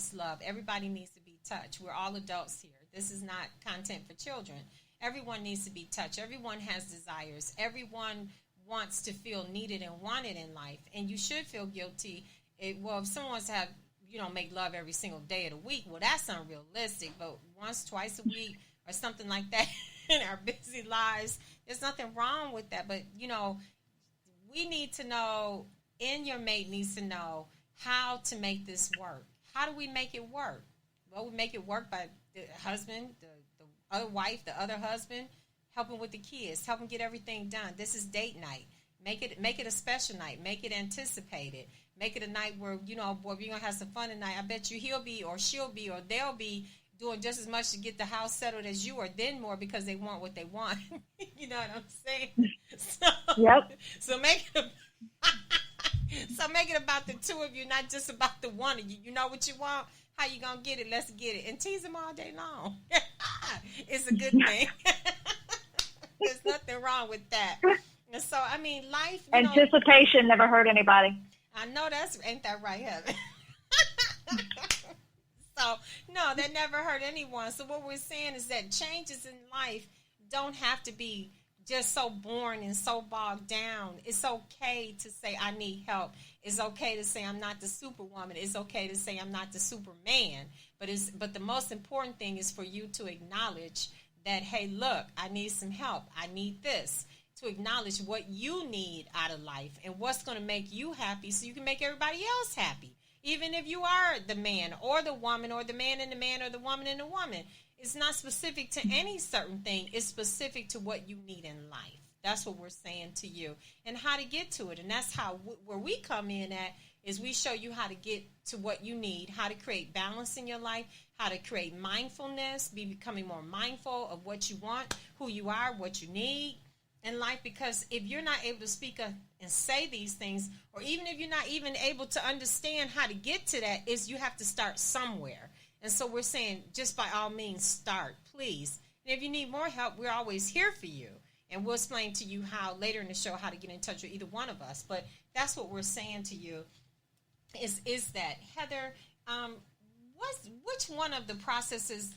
needs love. Everybody needs to be touched. We're all adults here. This is not content for children. Everyone needs to be touched. Everyone has desires. Everyone wants to feel needed and wanted in life. And you should feel guilty. If someone wants to have, make love every single day of the week, well, that's unrealistic. But once, twice a week or something like that in our busy lives, there's nothing wrong with that. But, we need to know, and your mate needs to know how to make this work. How do we make it work? Well, we make it work by the husband, the other wife, the other husband, helping with the kids, helping get everything done. This is date night. Make it a special night. Make it anticipated. Make it a night where, boy, we're going to have some fun tonight. I bet you he'll be or she'll be or they'll be doing just as much to get the house settled as you, or then more, because they want what they want. You know what I'm saying? Yep. So make it about the two of you, not just about the one of you. You know what you want? How you going to get it? Let's get it. And tease them all day long. It's a good thing. There's nothing wrong with that. And so, life... Anticipation never hurt anybody. I know ain't that right, Heather? So, no, that never hurt anyone. So what we're saying is that changes in life don't have to be just so boring and so bogged down. It's okay to say, I need help. It's okay to say, I'm not the superwoman. It's okay to say, I'm not the superman. But the most important thing is for you to acknowledge that, hey, look, I need some help. I need this. To acknowledge what you need out of life and what's going to make you happy so you can make everybody else happy. Even if you are the man or the woman, or the man and the man, or the woman and the woman. It's not specific to any certain thing. It's specific to what you need in life. That's what we're saying to you, and how to get to it. And that's how where we come in at is we show you how to get to what you need, how to create balance in your life, how to create mindfulness, be becoming more mindful of what you want, who you are, what you need in life. Because if you're not able to speak up and say these things, or even if you're not even able to understand how to get to that, is you have to start somewhere. And so we're saying, just by all means, start, please. And if you need more help, we're always here for you. And we'll explain to you how later in the show how to get in touch with either one of us. But that's what we're saying to you is that, Heather, which one of the processes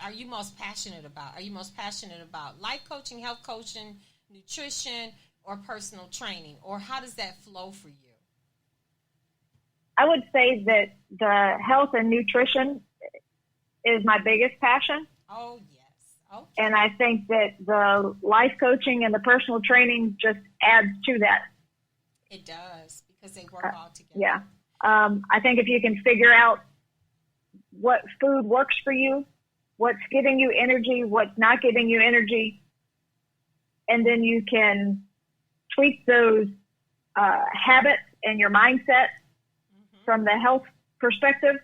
are you most passionate about? Are you most passionate about life coaching, health coaching, nutrition, or personal training? Or how does that flow for you? I would say that the health and nutrition is my biggest passion. Oh, yes. Okay. And I think that the life coaching and the personal training just adds to that. It does, because they work all together. Yeah. I think if you can figure out what food works for you, what's giving you energy, what's not giving you energy, and then you can tweak those habits and your mindset from the health perspective,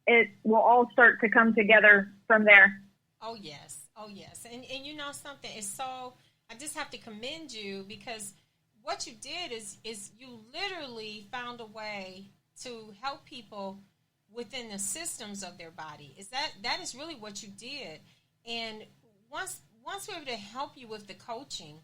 it will all start to come together from there. Oh, yes. Oh, yes. And you know something? I just have to commend you, because what you did is you literally found a way to help people within the systems of their body. That is really what you did. And once we're able to help you with the coaching,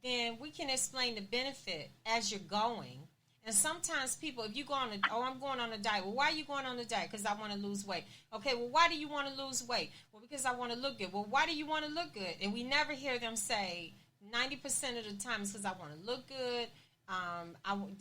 then we can explain the benefit as you're going. And sometimes people, if you go on I'm going on a diet. Well, why are you going on the diet? Because I want to lose weight. Okay, well, why do you want to lose weight? Well, because I want to look good. Well, why do you want to look good? And we never hear them say, 90% of the time it's because I want to look good.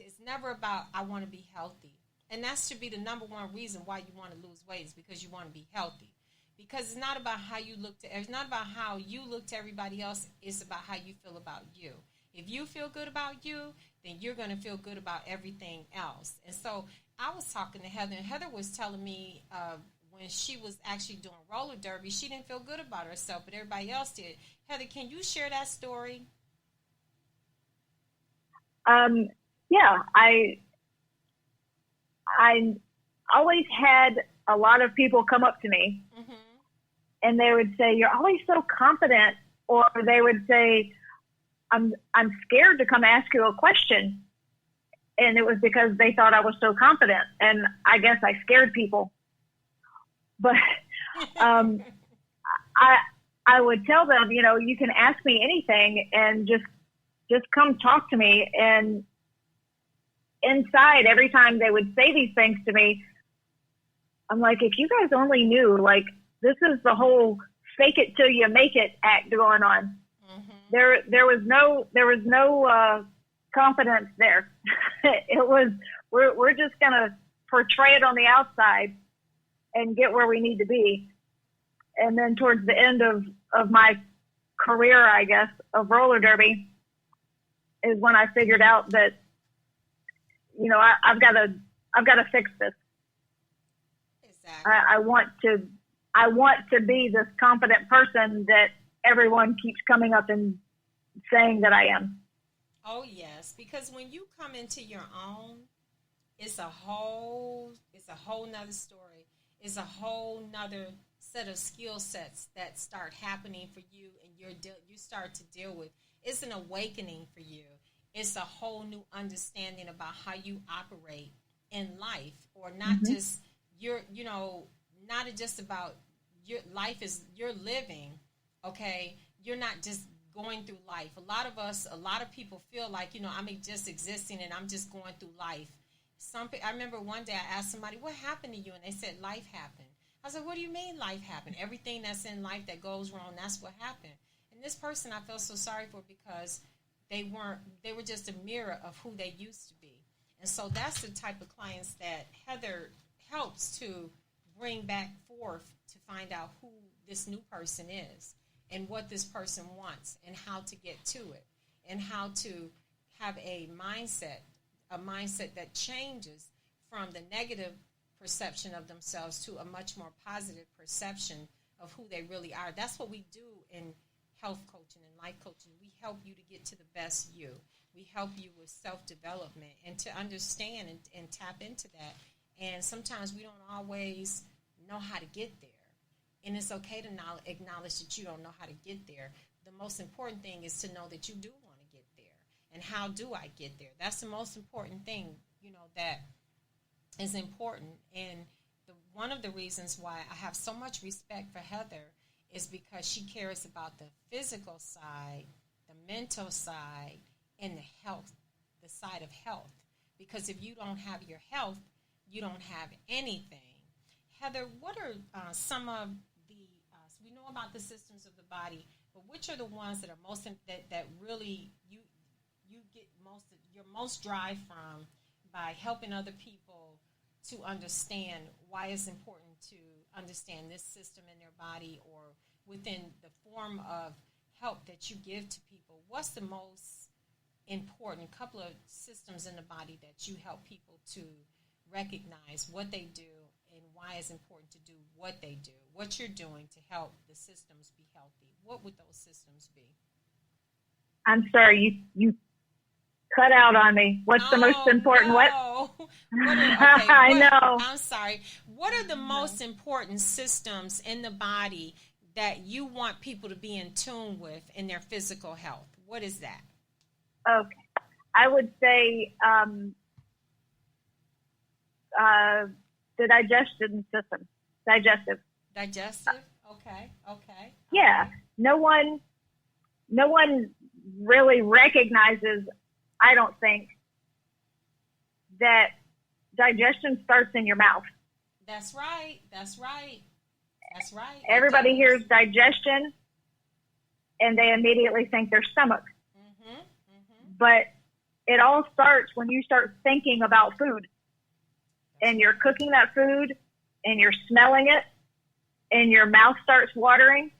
It's never about I want to be healthy. And that should be the number one reason why you want to lose weight, is because you want to be healthy. Because it's not about how you look it's not about how you look to everybody else. It's about how you feel about you. If you feel good about you, then you're going to feel good about everything else. And so I was talking to Heather, and Heather was telling me when she was actually doing roller derby, she didn't feel good about herself, but everybody else did. Heather, can you share that story? Yeah, I always had a lot of people come up to me, and they would say, "You're always so confident," or they would say, I'm scared to come ask you a question. And it was because they thought I was so confident. And I guess I scared people. But I would tell them, you can ask me anything and just come talk to me. And inside, every time they would say these things to me, I'm like, if you guys only knew, like, this is the whole fake it till you make it act going on. Mm-hmm. There was no confidence there. It was, we're just going to portray it on the outside and get where we need to be. And then towards the end of my career, I guess, of roller derby is when I figured out that, you know, I've got to fix this. Exactly. I want to be this confident person that everyone keeps coming up and saying that I am. Oh yes, because when you come into your own, it's a whole nother story. It's a whole nother set of skill sets that start happening for you, and you start to deal with. It's an awakening for you. It's a whole new understanding about how you operate in life, or not mm-hmm. just not just about your life is you're living. Okay, you're not just going through life. A lot of people feel like, I'm just existing and I'm just going through life. I remember one day I asked somebody, what happened to you? And they said, life happened. I said, what do you mean life happened? Everything that's in life that goes wrong, that's what happened. And this person I felt so sorry for, because they were just a mirror of who they used to be. And so that's the type of clients that Heather helps to bring back forth, to find out who this new person is and what this person wants and how to get to it, and how to have a mindset that changes from the negative perception of themselves to a much more positive perception of who they really are. That's what we do in health coaching and life coaching. We help you to get to the best you. We help you with self-development and to understand and tap into that. And sometimes we don't always know how to get there. And it's okay to acknowledge that you don't know how to get there. The most important thing is to know that you do want to get there. And how do I get there? That's the most important thing, that is important. And one of the reasons why I have so much respect for Heather is because she cares about the physical side, the mental side, and the side of health. Because if you don't have your health, you don't have anything. Heather, what are some of the, we know about the systems of the body, but which are the ones that are that really you get your most drive from by helping other people to understand why it's important to understand this system in their body, or within the form of help that you give to people? What's the most important couple of systems in the body that you help people to recognize what they do and why it's important to do what they do, what you're doing to help the systems be healthy? What would those systems be? I'm sorry, you cut out on me. What's the most important? No. I know. I'm sorry. What are the most important systems in the body that you want people to be in tune with in their physical health? What is that? Okay. I would say the digestion system. Digestive. Okay. Yeah. No one really recognizes, I don't think, that digestion starts in your mouth. That's right. Everybody hears digestion and they immediately think their stomach. Mm-hmm. But it all starts when you start thinking about food. And you're cooking that food and you're smelling it and your mouth starts watering.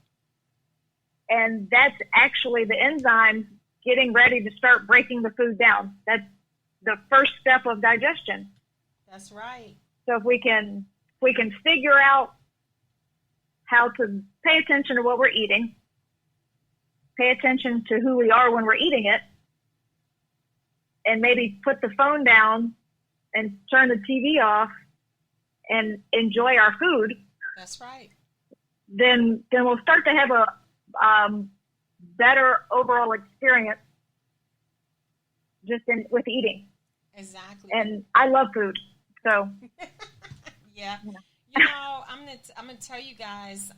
And that's actually the enzymes getting ready to start breaking the food down. That's the first step of digestion. That's right. So if we can figure out how to pay attention to what we're eating, pay attention to who we are when we're eating it, and maybe put the phone down and turn the TV off and enjoy our food. That's right. Then we'll start to have a better overall experience just with eating. Exactly. And I love food, so. Yeah. I'm gonna tell you guys.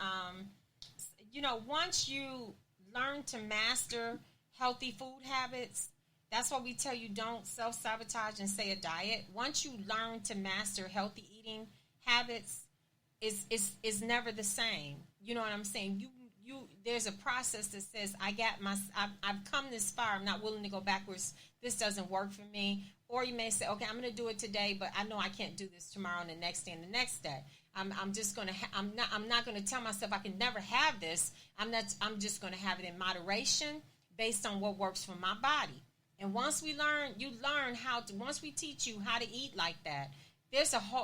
Once you learn to master healthy food habits, that's why we tell you don't self-sabotage and say a diet. Once you learn to master healthy eating habits, is never the same. You know what I'm saying? You there's a process that says I've come this far. I'm not willing to go backwards. This doesn't work for me. Or you may say, okay, I'm going to do it today, but I know I can't do this tomorrow and the next day and the next day. I'm just going to I'm not going to tell myself I can never have this. I'm just going to have it in moderation based on what works for my body. And once we learn, once we teach you how to eat like that,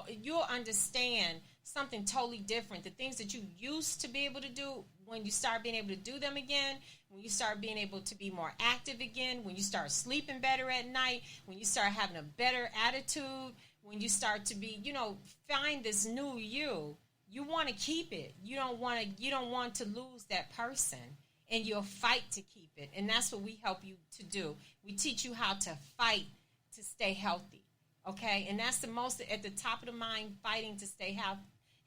you'll understand something totally different. The things that you used to be able to do, when you start being able to do them again, when you start being able to be more active again, when you start sleeping better at night, when you start having a better attitude, when you start to be, find this new you want to keep it. You don't want to lose that person, and you'll fight to keep it. And that's what we help you to do. We teach you how to fight to stay healthy. Okay, and that's the most at the top of the mind, fighting to stay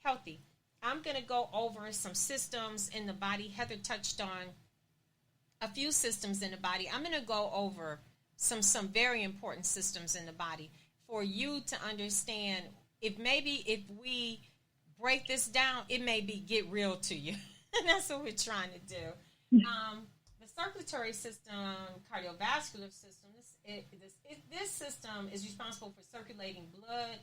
healthy. I'm going to go over some systems in the body. Heather touched on a few systems in the body. I'm going to go over some very important systems in the body for you to understand. If we break this down, it may get real to you. And that's what we're trying to do. The circulatory system, cardiovascular system, this system is responsible for circulating blood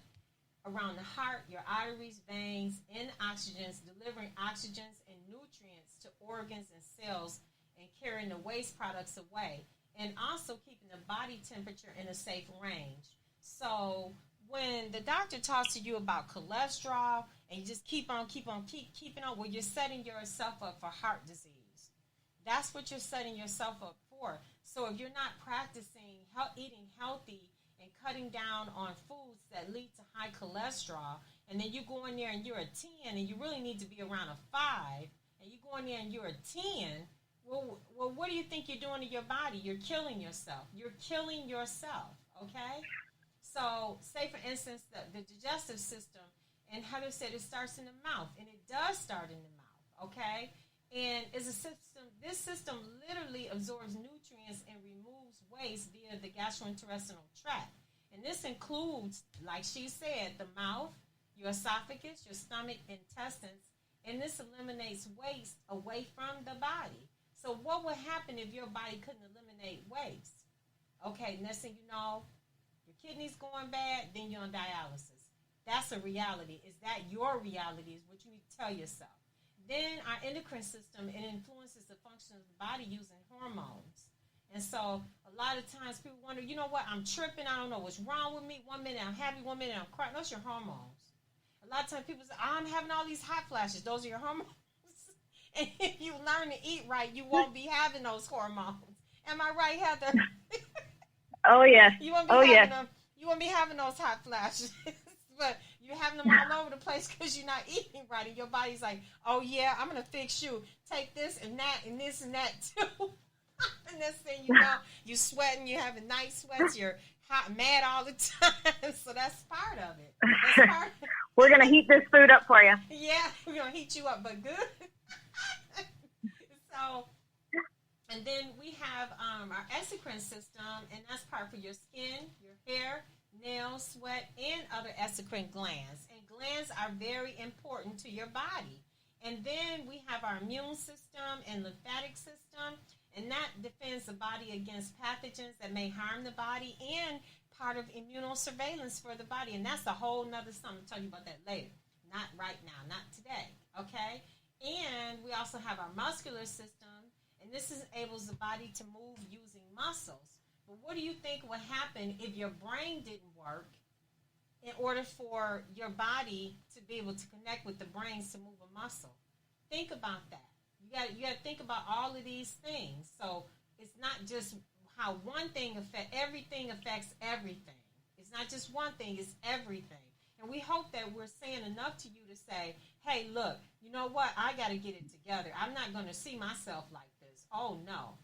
around the heart, your arteries, veins, and oxygens, delivering oxygens and nutrients to organs and cells, and carrying the waste products away, and also keeping the body temperature in a safe range. So when the doctor talks to you about cholesterol, and you just keep on, keeping on, well, you're setting yourself up for heart disease. That's what you're setting yourself up for. So if you're not practicing eating healthy and cutting down on foods that lead to high cholesterol, and then you go in there and you're a 10, and you really need to be around a 5, and you go in there and you're a 10, well, what do you think you're doing to your body? You're killing yourself. Okay? So, say, for instance, the digestive system, and Heather said it starts in the mouth, and it does start in the mouth, okay? And it's a system, this system literally absorbs nutrients and removes waste via the gastrointestinal tract. And this includes, like she said, the mouth, your esophagus, your stomach, intestines, and this eliminates waste away from the body. So what would happen if your body couldn't eliminate waste? Okay, next thing you know, your kidneys going bad, then you're on dialysis. That's a reality. Is that your reality is what you need to tell yourself. Then our endocrine system, it influences the function of the body using hormones. And so a lot of times people wonder, you know what, I'm tripping, I don't know what's wrong with me. 1 minute I'm happy, 1 minute I'm crying. Those are your hormones. A lot of times people say, I'm having all these hot flashes. Those are your hormones. And if you learn to eat right, you won't be having those hormones. Am I right, Heather? Oh, yes. You won't be having those hot flashes. But you're having them all over the place because you're not eating right. And your body's like, oh, yeah, I'm going to fix you. Take this and that and this and that, too. And next thing you know, you're sweating. You're having night sweats. You're hot, mad all the time. So that's part of it. We're going to heat this food up for you. Yeah, we're going to heat you up, but good. So, and then we have our exocrine system, and that's part for your skin, your hair, nails, sweat, and other exocrine glands. And glands are very important to your body. And then we have our immune system and lymphatic system, and that defends the body against pathogens that may harm the body, and part of immunosurveillance for the body. And that's a whole nother something. I'll tell you about that later. Not right now, not today, okay? And we also have our muscular system, and this enables the body to move using muscles. But what do you think would happen if your brain didn't work in order for your body to be able to connect with the brains to move a muscle? Think about that. You got to think about all of these things. So it's not just how one thing everything affects everything. It's not just one thing, it's everything. And we hope that we're saying enough to you to say, hey, look, you know what? I got to get it together. I'm not going to see myself like this. Oh, no.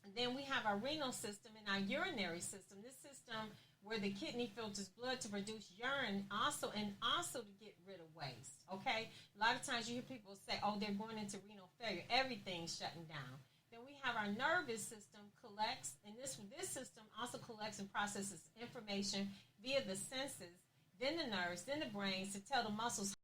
And then we have our renal system and our urinary system. This system where the kidney filters blood to produce urine also to get rid of waste, okay? A lot of times you hear people say, oh, they're going into renal failure. Everything's shutting down. Then we have our nervous system collects, and this system also collects and processes information via the senses, then the nerves, then the brains to tell the muscles